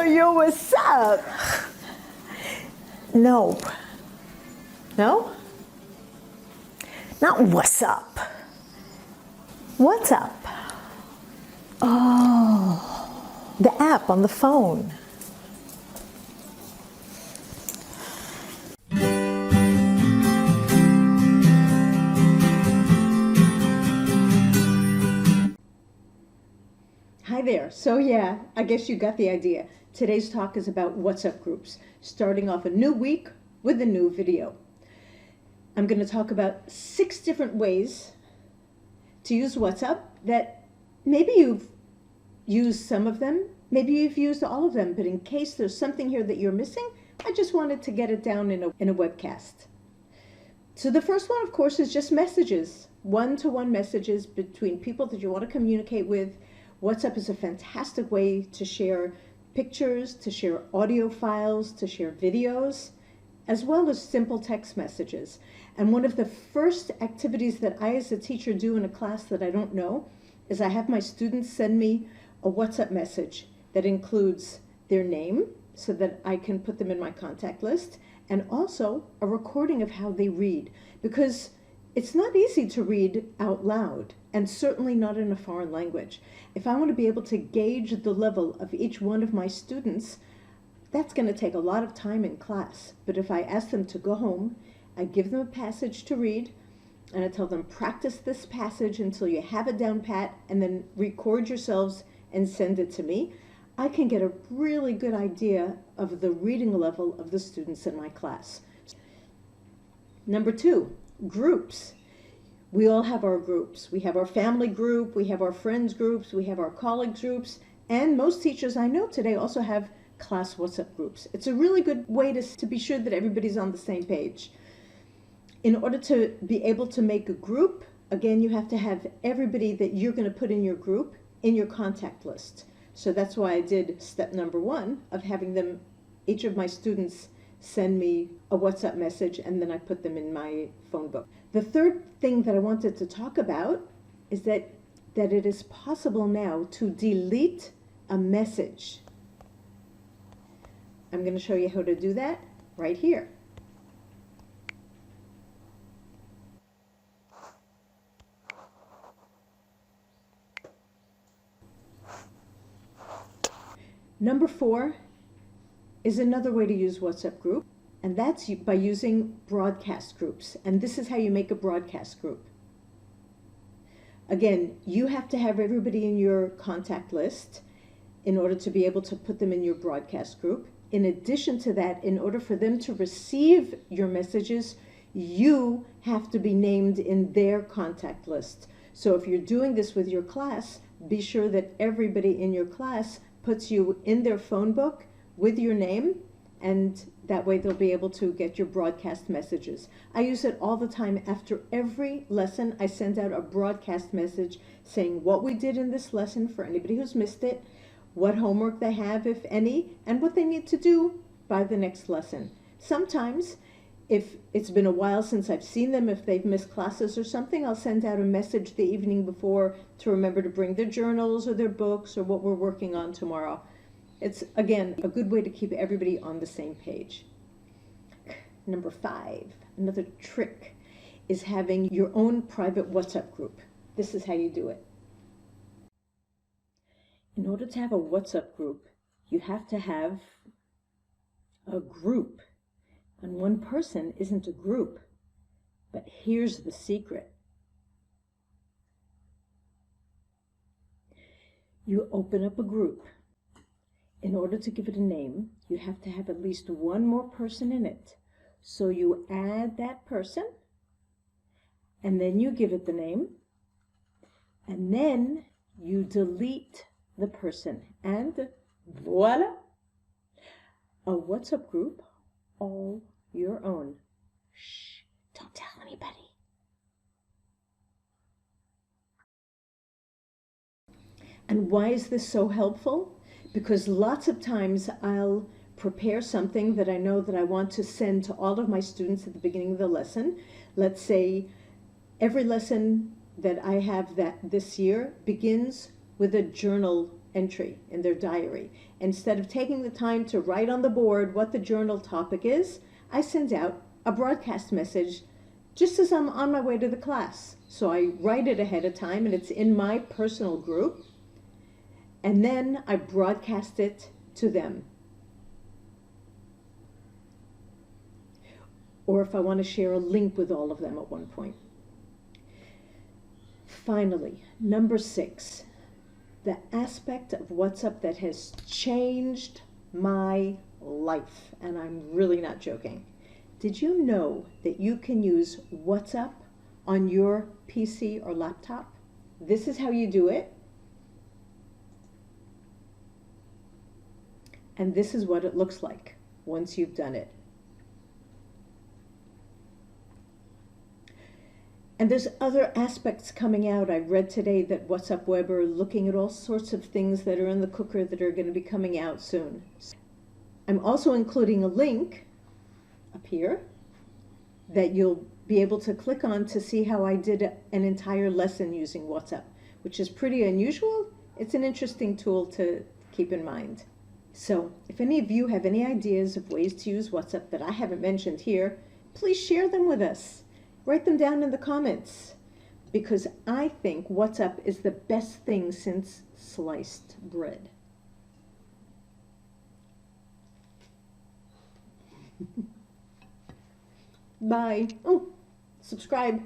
yo, what's up? No. No? Not what's up. What's up? Oh, the app on the phone. Hi there. So yeah, I guess you got the idea. Today's talk is about WhatsApp groups, starting off a new week with a new video. I'm going to talk about 6 different ways to use WhatsApp that maybe you've used some of them, maybe you've used all of them, but in case there's something here that you're missing, I just wanted to get it down in a webcast. So the first one, of course, is just messages, one-to-one messages between people that you want to communicate with. WhatsApp is a fantastic way to share pictures, to share audio files, to share videos, as well as simple text messages. And one of the first activities that I as a teacher do in a class that I don't know is I have my students send me a WhatsApp message that includes their name so that I can put them in my contact list, and also a recording of how they read, because it's not easy to read out loud, and certainly not in a foreign language. If I want to be able to gauge the level of each one of my students, that's going to take a lot of time in class. But if I ask them to go home, I give them a passage to read, and I tell them, practice this passage until you have it down pat, and then record yourselves and send it to me, I can get a really good idea of the reading level of the students in my class. Number 2, groups. We all have our groups. We have our family group, we have our friends groups, we have our colleagues groups, and most teachers I know today also have class WhatsApp groups. It's a really good way to be sure that everybody's on the same page. In order to be able to make a group, again, you have to have everybody that you're going to put in your group in your contact list. So that's why I did step number 1 of having them, each of my students, send me a WhatsApp message, and then I put them in my phone book. The third thing that I wanted to talk about is that it is possible now to delete a message. I'm going to show you how to do that right here. Number 4 is another way to use WhatsApp group, and that's by using broadcast groups. And this is how you make a broadcast group. Again, you have to have everybody in your contact list in order to be able to put them in your broadcast group. In addition to that, in order for them to receive your messages, you have to be named in their contact list. So if you're doing this with your class, be sure that everybody in your class puts you in their phone book with your name, and that way they'll be able to get your broadcast messages. I use it all the time. After every lesson, I send out a broadcast message saying what we did in this lesson for anybody who's missed it, what homework they have, if any, and what they need to do by the next lesson. Sometimes, if it's been a while since I've seen them, if they've missed classes or something, I'll send out a message the evening before to remember to bring their journals or their books or what we're working on tomorrow. It's, again, a good way to keep everybody on the same page. Number 5, another trick, is having your own private WhatsApp group. This is how you do it. In order to have a WhatsApp group, you have to have a group. And one person isn't a group. But here's the secret. You open up a group. In order to give it a name, you have to have at least one more person in it. So you add that person, and then you give it the name, and then you delete the person, and voila! A WhatsApp group all your own. Shh, don't tell anybody. And why is this so helpful? Because lots of times I'll prepare something that I know that I want to send to all of my students at the beginning of the lesson. Let's say every lesson that I have this year begins with a journal entry in their diary. Instead of taking the time to write on the board what the journal topic is, I send out a broadcast message just as I'm on my way to the class. So I write it ahead of time and it's in my personal group, and then I broadcast it to them. Or if I want to share a link with all of them at one point. Finally, number 6, the aspect of WhatsApp that has changed my life, and I'm really not joking. Did you know that you can use WhatsApp on your PC or laptop? This is how you do it. And this is what it looks like once you've done it. And there's other aspects coming out. I read today that WhatsApp Web are looking at all sorts of things that are in the cooker that are going to be coming out soon. I'm also including a link up here that you'll be able to click on to see how I did an entire lesson using WhatsApp, which is pretty unusual. It's an interesting tool to keep in mind. So if any of you have any ideas of ways to use WhatsApp that I haven't mentioned here, please share them with us. Write them down in the comments, because I think WhatsApp is the best thing since sliced bread. Bye. Oh, subscribe.